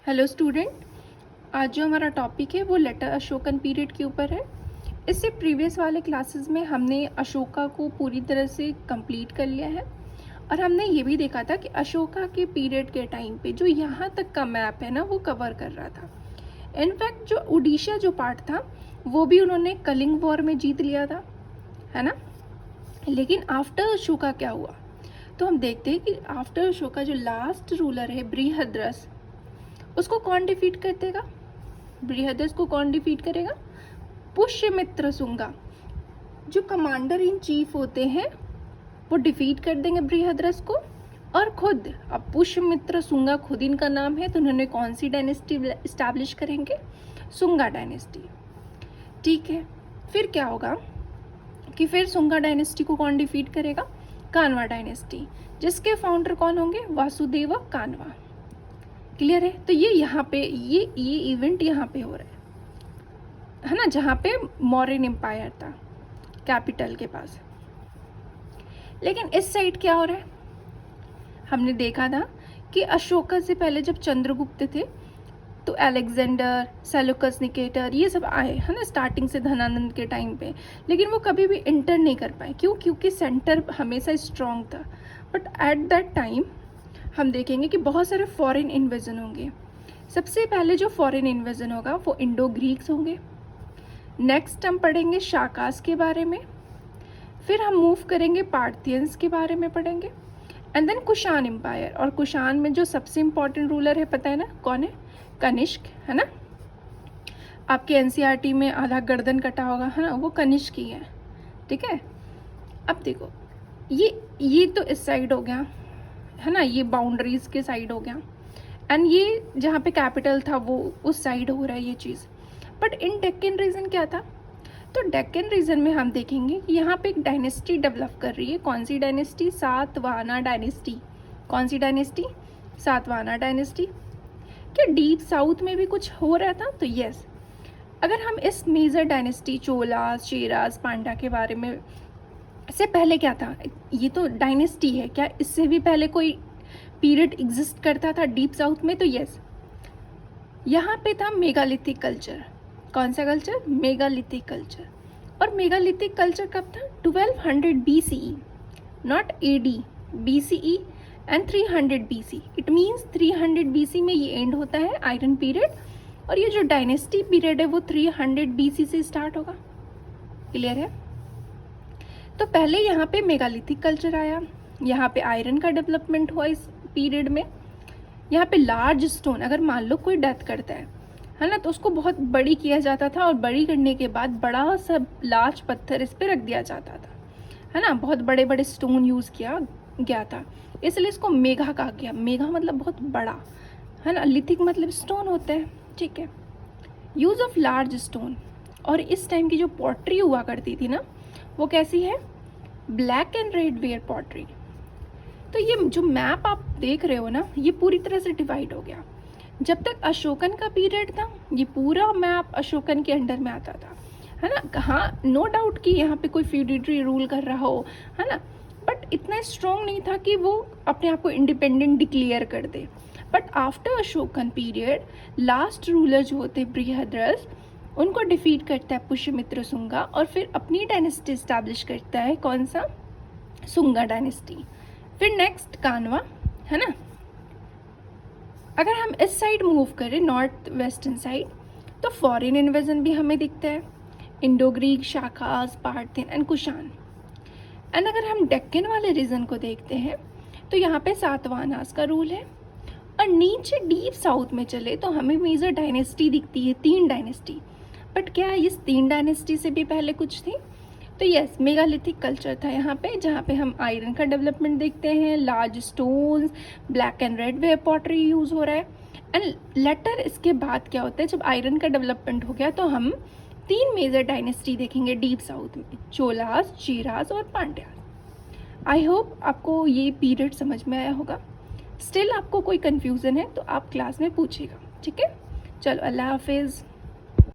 Hello student, आज जो हमारा टॉपिक है वो लेटर अशोकन पीरियड के ऊपर है। इससे प्रीवियस वाले क्लासेस में हमने अशोका को पूरी तरह से कंप्लीट कर लिया है और हमने ये भी देखा था कि अशोका के पीरियड के टाइम पे जो यहाँ तक का मैप है ना वो कवर कर रहा था। इनफैक्ट जो उड़ीसा जो पार्ट था वो भी उन्होंने कलिंग वॉर में जीत लिया था, है ना। लेकिन आफ्टर अशोका क्या हुआ, तो हम देखते हैं कि आफ्टर अशोका जो लास्ट रूलर है बृहद्रथ, उसको कौन डिफीट कर देगा? बृहद्रथ को कौन डिफीट करेगा? पुष्यमित्र शुंगा, जो कमांडर इन चीफ होते हैं वो डिफीट कर देंगे बृहद्रथ को। और खुद अब पुष्यमित्र शुंगा खुद इनका नाम है, तो उन्होंने कौन सी डायनेस्टी इस्टेब्लिश करेंगे? शुंगा डायनेस्टी। ठीक है, फिर क्या होगा कि फिर शुंगा डायनेस्टी को कौन डिफीट करेगा? कान्वा डायनेस्टी, जिसके फाउंडर कौन होंगे? वासुदेव कान्वा। क्लियर है? तो ये यहाँ पे ये इवेंट यहाँ पे हो रहा है ना, जहाँ पे मौर्यन एम्पायर था कैपिटल के पास। लेकिन इस साइड क्या हो रहा है? हमने देखा था कि अशोका से पहले जब चंद्रगुप्त थे तो अलेक्जेंडर, सेल्यूकस निकेटर ये सब आए, है ना, स्टार्टिंग से धनानंद के टाइम पे। लेकिन वो कभी भी इंटर नहीं कर पाए। क्यों? क्योंकि सेंटर हमेशा स्ट्रॉन्ग था। बट एट दैट टाइम हम देखेंगे कि बहुत सारे फॉरेन इन्वेजन होंगे। सबसे पहले जो फॉरेन इन्वेजन होगा वो इंडो ग्रीक्स होंगे। नेक्स्ट हम पढ़ेंगे शाकास के बारे में। फिर हम मूव करेंगे पार्थियंस के बारे में पढ़ेंगे, एंड देन कुषाण एम्पायर। और कुषाण में जो सबसे इम्पॉर्टेंट रूलर है पता है ना कौन है? कनिष्क, है ना। आपके एनसीईआरटी में आधा गर्दन कटा होगा, है ना, वो कनिष्क ही है। ठीक है, अब देखो ये तो इस साइड हो गया, है ना, ये बाउंड्रीज के साइड हो गया, एंड ये जहाँ पे कैपिटल था वो उस साइड हो रहा है ये चीज़। बट इन डेक्कन रीजन क्या था? तो डेक्कन रीजन में हम देखेंगे कि यहाँ पे एक डायनेस्टी डेवलप कर रही है। कौन सी डायनेस्टी? सातवाहना डायनेस्टी। कौन सी डायनेस्टी? सातवाहना डायनेस्टी। क्या डीप साउथ में भी कुछ हो रहा था? तो यस, अगर हम इस मेजर डायनेस्टी चोलास, चेरास, पांड्या के बारे में, इससे पहले क्या था? ये तो डायनेस्टी है, क्या इससे भी पहले कोई पीरियड एग्जिस्ट करता था डीप साउथ में? तो यस, यहाँ पे था मेगालिथिक कल्चर। कौन सा कल्चर? Megalithic culture. और मेगालिथिक कल्चर कब था? 1200 BCE, not AD, BCE and 300 BC। It means 300 BC में ये एंड होता है आयरन पीरियड, और ये जो डायनेस्टी पीरियड है वो 300 BC से स्टार्ट होगा। क्लियर है? तो पहले यहाँ पे मेगालिथिक कल्चर आया, यहाँ पे आयरन का डेवलपमेंट हुआ इस पीरियड में। यहाँ पे लार्ज स्टोन, अगर मान लो कोई डेथ करता है ना, तो उसको बहुत बड़ी किया जाता था, और बड़ी करने के बाद बड़ा सा लार्ज पत्थर इस पे रख दिया जाता था, है ना। बहुत बड़े बड़े स्टोन यूज़ किया गया था, इसलिए इसको मेगा कहा गया। मेगा मतलब बहुत बड़ा, है ना। लिथिक मतलब स्टोन होता है, ठीक है। Use of large stone. और इस टाइम की जो पॉटरी हुआ करती थी ना, वो कैसी है? Black and red ware pottery. तो ये जो मैप आप देख रहे हो ना, ये पूरी तरह से डिवाइड हो गया। जब तक अशोकन का पीरियड था ये पूरा मैप अशोकन के अंडर में आता था, है ना। हाँ, नो डाउट कि यहाँ पे कोई फ्यूडिटरी रूल कर रहा हो, है ना, बट इतना स्ट्रॉन्ग नहीं था कि वो अपने आप को इंडिपेंडेंट डिक्लेयर कर दे। But after Ashokan period last ruler जो होते बृहद्रथ, उनको डिफीट करता है पुष्यमित्र शुंगा, और फिर अपनी डायनेस्टी इस्टेब्लिश करता है। कौन सा? शुंगा डायनेस्टी। फिर नेक्स्ट कान्वा, है ना। अगर हम इस साइड मूव करें, नॉर्थ वेस्टर्न साइड, तो फॉरेन इन्वेजन भी हमें दिखता है। Indo Greek, Shakas, Parthian and Kushan. And अगर हम डेक्कन वाले रीजन को देखते हैं तो यहाँ पे सातवाहनास का रूल है। और नीचे डीप साउथ में चले तो हमें मेजर डायनेस्टी दिखती है, 3 डायनेस्टी। बट क्या इस 3 डायनेस्टी से भी पहले कुछ थी? तो यस, मेगालिथिक कल्चर था यहाँ पे, जहाँ पे हम आयरन का डेवलपमेंट देखते हैं, large stones, black and red ware pottery use हो रहा है। एंड लेटर इसके बाद क्या होता है, जब आयरन का डेवलपमेंट हो गया तो हम 3 मेजर डायनेस्टी देखेंगे डीप साउथ में, चोलास, चेरास और पांड्यास। आई होप आपको ये पीरियड समझ में आया होगा। स्टिल आपको कोई कन्फ्यूज़न है तो आप क्लास में पूछिएगा, ठीक है। चलो, अल्लाह हाफिज़।